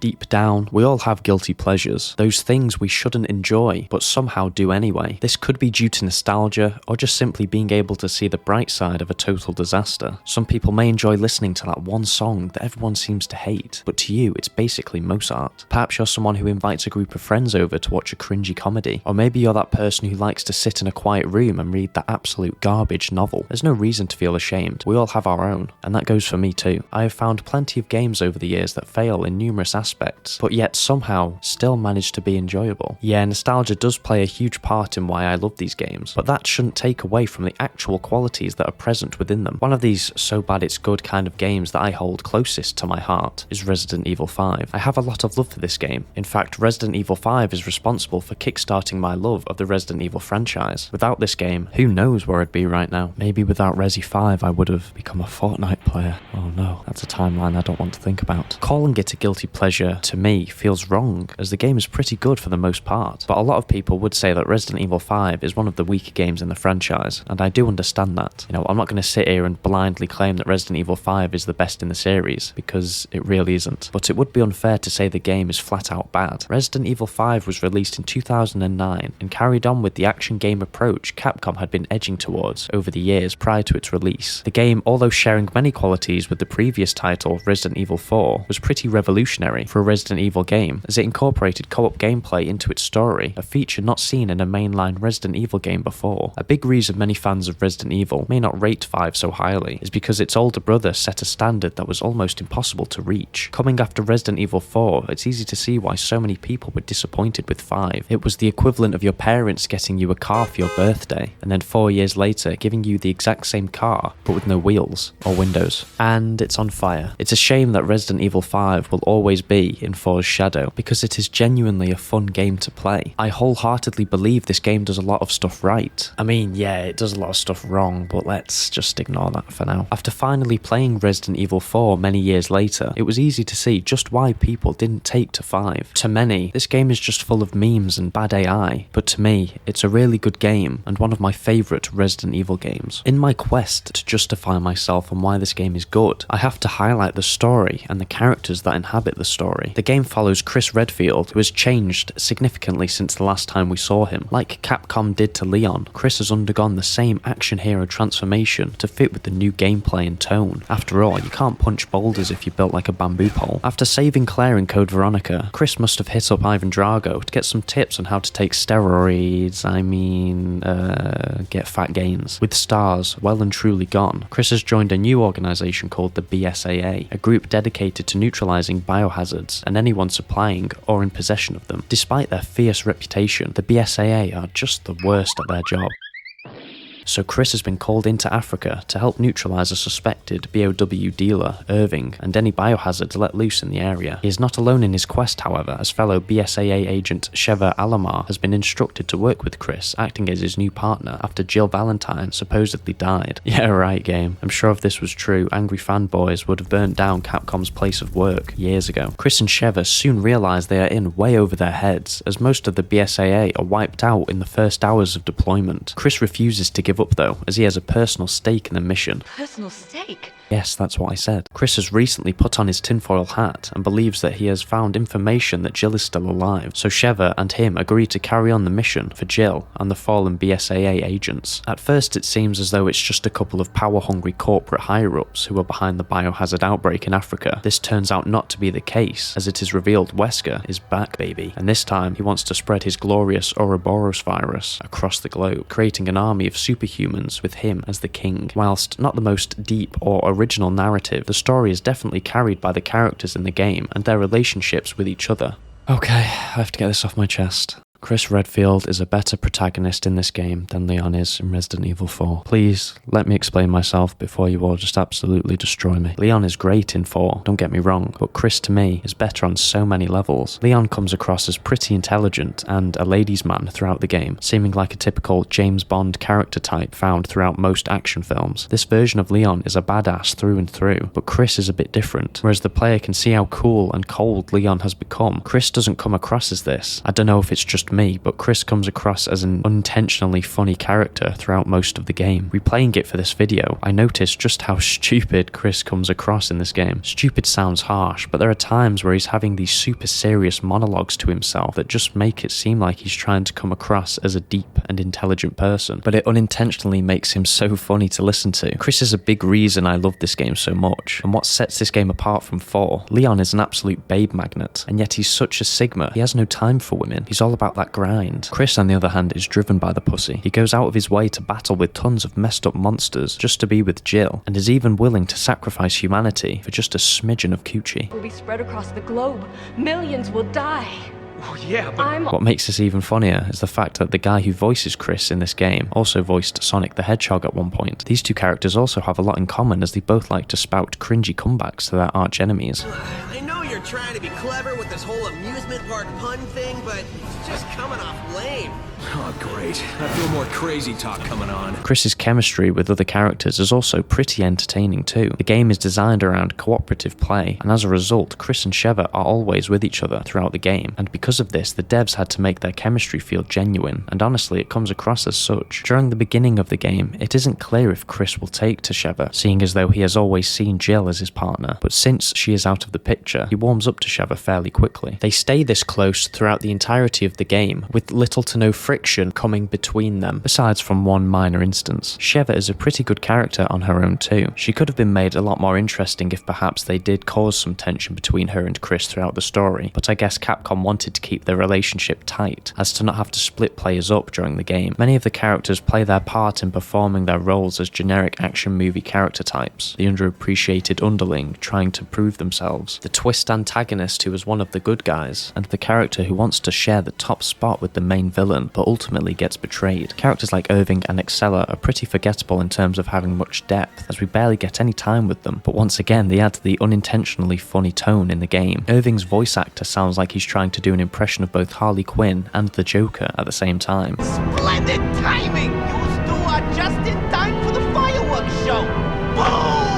Deep down, we all have guilty pleasures, those things we shouldn't enjoy, but somehow do anyway. This could be due to nostalgia, or just simply being able to see the bright side of a total disaster. Some people may enjoy listening to that one song that everyone seems to hate, but to you it's basically Mozart. Perhaps you're someone who invites a group of friends over to watch a cringy comedy, or maybe you're that person who likes to sit in a quiet room and read that absolute garbage novel. There's no reason to feel ashamed, we all have our own, and that goes for me too. I have found plenty of games over the years that fail in numerous aspects, but yet somehow still manage to be enjoyable. Yeah, nostalgia does play a huge part in why I love these games, but that shouldn't take away from the actual qualities that are present within them. One of these so bad it's good kind of games that I hold closest to my heart is Resident Evil 5. I have a lot of love for this game. In fact, Resident Evil 5 is responsible for kickstarting my love of the Resident Evil franchise. Without this game, who knows where I'd be right now. Maybe without Resi 5 I would have become a Fortnite player. Oh no, that's a timeline I don't want to think about. Calling it a guilty pleasure to me feels wrong, as the game is pretty good for the most part, but a lot of people would say that Resident Evil 5 is one of the weaker games in the franchise, and I do understand that. I'm not going to sit here and blindly claim that Resident Evil 5 is the best in the series, because it really isn't, but it would be unfair to say the game is flat out bad. Resident Evil 5 was released in 2009 and carried on with the action game approach Capcom had been edging towards over the years prior to its release. The game, although sharing many qualities with the previous title, Resident Evil 4, was pretty revolutionary for a Resident Evil game, as it incorporated co-op gameplay into its story, a feature not seen in a mainline Resident Evil game before. A big reason many fans of Resident Evil may not rate 5 so highly is because its older brother set a standard that was almost impossible to reach. Coming after Resident Evil 4, it's easy to see why so many people were disappointed with 5. It was the equivalent of your parents getting you a car for your birthday, and then 4 years later giving you the exact same car, but with no wheels or windows. And it's on fire. It's a shame that Resident Evil 5 will always be in 4's shadow, because it is genuinely a fun game to play. I wholeheartedly believe this game does a lot of stuff right. I mean, yeah, it does a lot of stuff wrong, but let's just ignore that for now. After finally playing Resident Evil 4 many years later, it was easy to see just why people didn't take to 5. To many, this game is just full of memes and bad AI, but to me, it's a really good game and one of my favourite Resident Evil games. In my quest to justify myself on why this game is good, I have to highlight the story and the characters that inhabit the story. The game follows Chris Redfield, who has changed significantly since the last time we saw him. Like Capcom did to Leon, Chris has undergone the same action hero transformation to fit with the new gameplay and tone. After all, you can't punch boulders if you're built like a bamboo pole. After saving Claire in Code Veronica, Chris must have hit up Ivan Drago to get some tips on how to take steroids, get fat gains. With stars well and truly gone, Chris has joined a new organisation called the BSAA, a group dedicated to neutralising biohazards and anyone supplying or in possession of them. Despite their fierce reputation, the BSAA are just the worst at their job. So Chris has been called into Africa to help neutralise a suspected BOW dealer, Irving, and any biohazards let loose in the area. He is not alone in his quest, however, as fellow BSAA agent Sheva Alomar has been instructed to work with Chris, acting as his new partner after Jill Valentine supposedly died. Yeah, right, game. I'm sure if this was true, angry fanboys would have burnt down Capcom's place of work years ago. Chris and Sheva soon realise they are in way over their heads, as most of the BSAA are wiped out in the first hours of deployment. Chris refuses to give up though, as he has a personal stake in the mission. Personal stake? Yes, that's what I said. Chris has recently put on his tinfoil hat and believes that he has found information that Jill is still alive, so Sheva and him agree to carry on the mission for Jill and the fallen BSAA agents. At first it seems as though it's just a couple of power-hungry corporate higher-ups who are behind the biohazard outbreak in Africa. This turns out not to be the case, as it is revealed Wesker is back, baby, and this time he wants to spread his glorious Ouroboros virus across the globe, creating an army of superhumans with him as the king. Whilst not the most deep or original narrative, the story is definitely carried by the characters in the game and their relationships with each other. Okay, I have to get this off my chest. Chris Redfield is a better protagonist in this game than Leon is in Resident Evil 4. Please, let me explain myself before you all just absolutely destroy me. Leon is great in 4, don't get me wrong, but Chris to me is better on so many levels. Leon comes across as pretty intelligent and a ladies' man throughout the game, seeming like a typical James Bond character type found throughout most action films. This version of Leon is a badass through and through, but Chris is a bit different. Whereas the player can see how cool and cold Leon has become, Chris doesn't come across as this. I don't know if it's just just me, but Chris comes across as an unintentionally funny character throughout most of the game. Replaying it for this video, I noticed just how stupid Chris comes across in this game. Stupid sounds harsh, but there are times where he's having these super serious monologues to himself that just make it seem like he's trying to come across as a deep and intelligent person, but it unintentionally makes him so funny to listen to. Chris is a big reason I love this game so much, and what sets this game apart from 4. Leon is an absolute babe magnet, and yet he's such a Sigma. He has no time for women. He's all about that grind. Chris, on the other hand, is driven by the pussy. He goes out of his way to battle with tons of messed up monsters just to be with Jill, and is even willing to sacrifice humanity for just a smidgen of coochie. Will be spread across the globe. Millions will die. Oh, yeah, but What makes this even funnier is the fact that the guy who voices Chris in this game also voiced Sonic the Hedgehog at one point. These two characters also have a lot in common, as they both like to spout cringy comebacks to their arch enemies. I know you're trying to be clever with this whole amusement park pun thing, but it's just coming off lame. oh, great. I feel more crazy talk coming on. Chris's chemistry with other characters is also pretty entertaining too. The game is designed around cooperative play, and as a result, Chris and Sheva are always with each other throughout the game, and because of this, the devs had to make their chemistry feel genuine, and honestly, it comes across as such. During the beginning of the game, it isn't clear if Chris will take to Sheva, seeing as though he has always seen Jill as his partner, but since she is out of the picture, he warms up to Sheva fairly quickly. They stay this close throughout the entirety of the game, with little to no friction coming between them, besides from one minor instance. Sheva is a pretty good character on her own too. She could have been made a lot more interesting if perhaps they did cause some tension between her and Chris throughout the story, but I guess Capcom wanted to keep their relationship tight, as to not have to split players up during the game. Many of the characters play their part in performing their roles as generic action movie character types, the underappreciated underling trying to prove themselves, the twist antagonist who is one of the good guys, and the character who wants to share the top spot with the main villain but ultimately gets betrayed. Characters like Irving and Excella are pretty forgettable in terms of having much depth, as we barely get any time with them, but once again they add the unintentionally funny tone in the game. Irving's voice actor sounds like he's trying to do an impression of both Harley Quinn and the Joker at the same time. Splendid timing! You two are just in time for the fireworks show! Boom!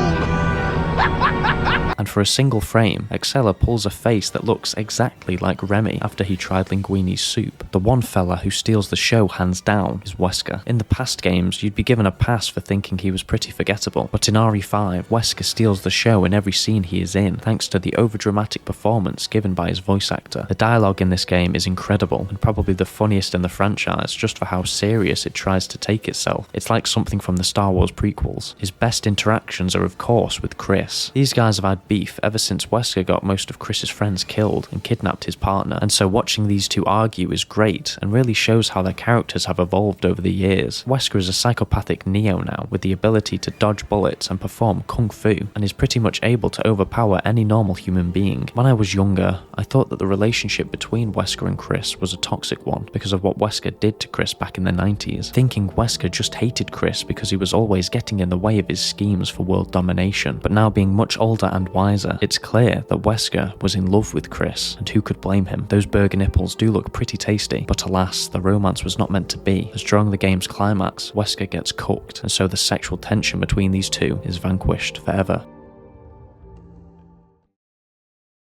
And for a single frame, Excella pulls a face that looks exactly like Remy after he tried Linguini's soup. The one fella who steals the show hands down is Wesker. In the past games, you'd be given a pass for thinking he was pretty forgettable, but in RE5, Wesker steals the show in every scene he is in, thanks to the overdramatic performance given by his voice actor. The dialogue in this game is incredible, and probably the funniest in the franchise, just for how serious it tries to take itself. It's like something from the Star Wars prequels. His best interactions are of course with Chris. These guys have had beef ever since Wesker got most of Chris's friends killed and kidnapped his partner, and so watching these two argue is great and really shows how their characters have evolved over the years. Wesker is a psychopathic Neo now, with the ability to dodge bullets and perform kung fu, and is pretty much able to overpower any normal human being. When I was younger, I thought that the relationship between Wesker and Chris was a toxic one because of what Wesker did to Chris back in the 90s, thinking Wesker just hated Chris because he was always getting in the way of his schemes for world domination. But now being much older and wiser, it's clear that Wesker was in love with Chris, and who could blame him? Those burger nipples do look pretty tasty, but alas, the romance was not meant to be, as during the game's climax, Wesker gets cooked, and so the sexual tension between these two is vanquished forever.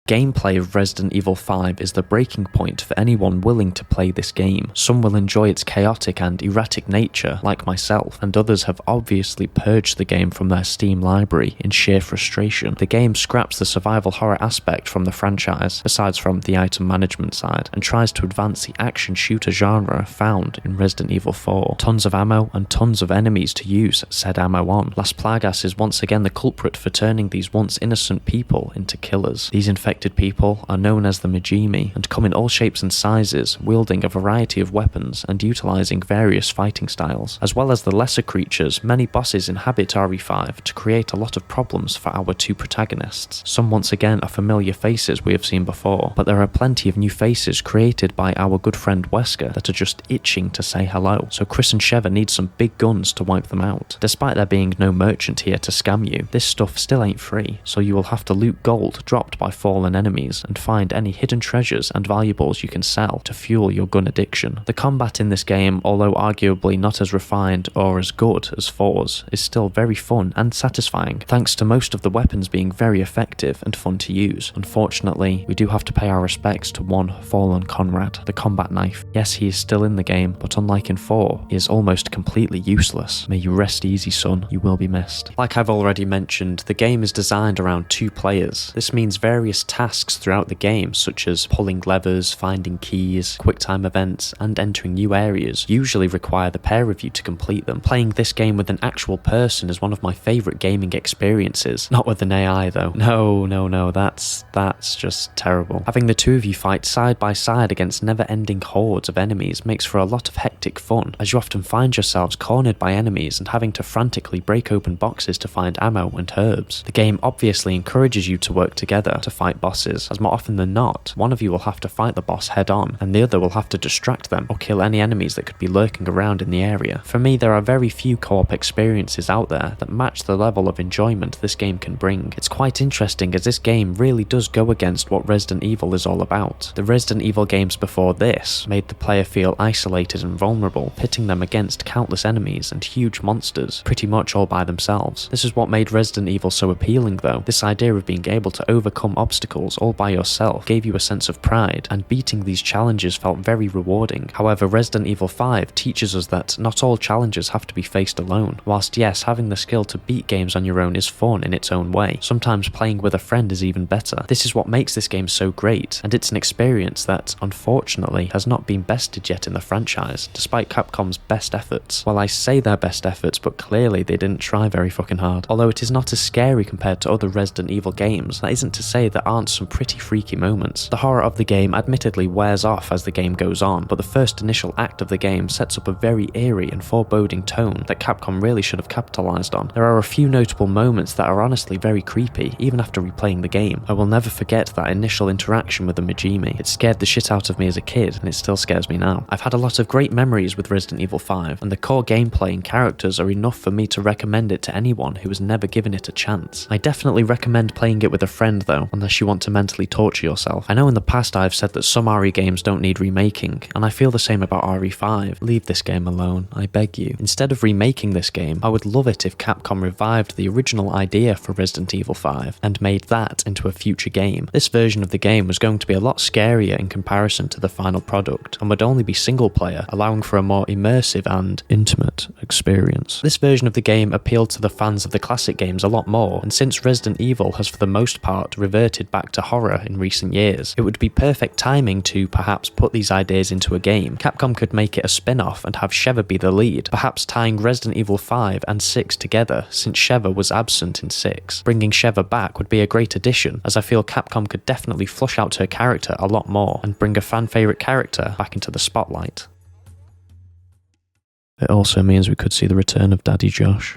Gameplay of Resident Evil 5 is the breaking point for anyone willing to play this game. Some will enjoy its chaotic and erratic nature, like myself, and others have obviously purged the game from their Steam library in sheer frustration. The game scraps the survival horror aspect from the franchise, besides from the item management side, and tries to advance the action shooter genre found in Resident Evil 4. Tons of ammo and tons of enemies to use said ammo on. Las Plagas is once again the culprit for turning these once innocent people into killers. These infected people are known as the Majimi and come in all shapes and sizes, wielding a variety of weapons and utilizing various fighting styles. As well as the lesser creatures, many bosses inhabit RE5 to create a lot of problems for our two protagonists. Some once again are familiar faces we have seen before, but there are plenty of new faces created by our good friend Wesker that are just itching to say hello, so Chris and Sheva need some big guns to wipe them out. Despite there being no merchant here to scam you, this stuff still ain't free, so you will have to loot gold dropped by fallen fallen enemies and find any hidden treasures and valuables you can sell to fuel your gun addiction. The combat in this game, although arguably not as refined or as good as 4's, is still very fun and satisfying, thanks to most of the weapons being very effective and fun to use. Unfortunately, we do have to pay our respects to one fallen Conrad, the combat knife. Yes, he is still in the game, but unlike in 4, he is almost completely useless. May you rest easy, son, you will be missed. Like I've already mentioned, the game is designed around 2 players. This means various tasks throughout the game, such as pulling levers, finding keys, QuickTime events, and entering new areas, usually require the pair of you to complete them. Playing this game with an actual person is one of my favourite gaming experiences. Not with an AI though. No, that's just terrible. Having the 2 of you fight side by side against never-ending hordes of enemies makes for a lot of hectic fun, as you often find yourselves cornered by enemies and having to frantically break open boxes to find ammo and herbs. The game obviously encourages you to work together to fight bosses, as more often than not, one of you will have to fight the boss head on, and the other will have to distract them or kill any enemies that could be lurking around in the area. For me, there are very few co-op experiences out there that match the level of enjoyment this game can bring. It's quite interesting, as this game really does go against what Resident Evil is all about. The Resident Evil games before this made the player feel isolated and vulnerable, pitting them against countless enemies and huge monsters, pretty much all by themselves. This is what made Resident Evil so appealing though. This idea of being able to overcome obstacles all by yourself gave you a sense of pride, and beating these challenges felt very rewarding. However, Resident Evil 5 teaches us that not all challenges have to be faced alone. Whilst yes, having the skill to beat games on your own is fun in its own way, sometimes playing with a friend is even better. This is what makes this game so great, and it's an experience that, unfortunately, has not been bested yet in the franchise, despite Capcom's best efforts. Well, I say their best efforts, but clearly they didn't try very fucking hard. Although it is not as scary compared to other Resident Evil games, that isn't to say there aren't some pretty freaky moments. The horror of the game admittedly wears off as the game goes on, but the first initial act of the game sets up a very eerie and foreboding tone that Capcom really should have capitalized on. There are a few notable moments that are honestly very creepy, even after replaying the game. I will never forget that initial interaction with the Majimi. It scared the shit out of me as a kid, and it still scares me now. I've had a lot of great memories with Resident Evil 5, and the core gameplay and characters are enough for me to recommend it to anyone who has never given it a chance. I definitely recommend playing it with a friend though, unless you want to mentally torture yourself. I know in the past I've said that some RE games don't need remaking, and I feel the same about RE5. Leave this game alone, I beg you. Instead of remaking this game, I would love it if Capcom revived the original idea for Resident Evil 5 and made that into a future game. This version of the game was going to be a lot scarier in comparison to the final product, and would only be single player, allowing for a more immersive and intimate experience. This version of the game appealed to the fans of the classic games a lot more, and since Resident Evil has for the most part reverted back to horror in recent years, it would be perfect timing to perhaps put these ideas into a game. Capcom could make it a spin-off and have Sheva be the lead, perhaps tying Resident Evil 5 and 6 together, since Sheva was absent in 6. Bringing Sheva back would be a great addition, as I feel Capcom could definitely flush out her character a lot more and bring a fan favourite character back into the spotlight. It also means we could see the return of Daddy Josh.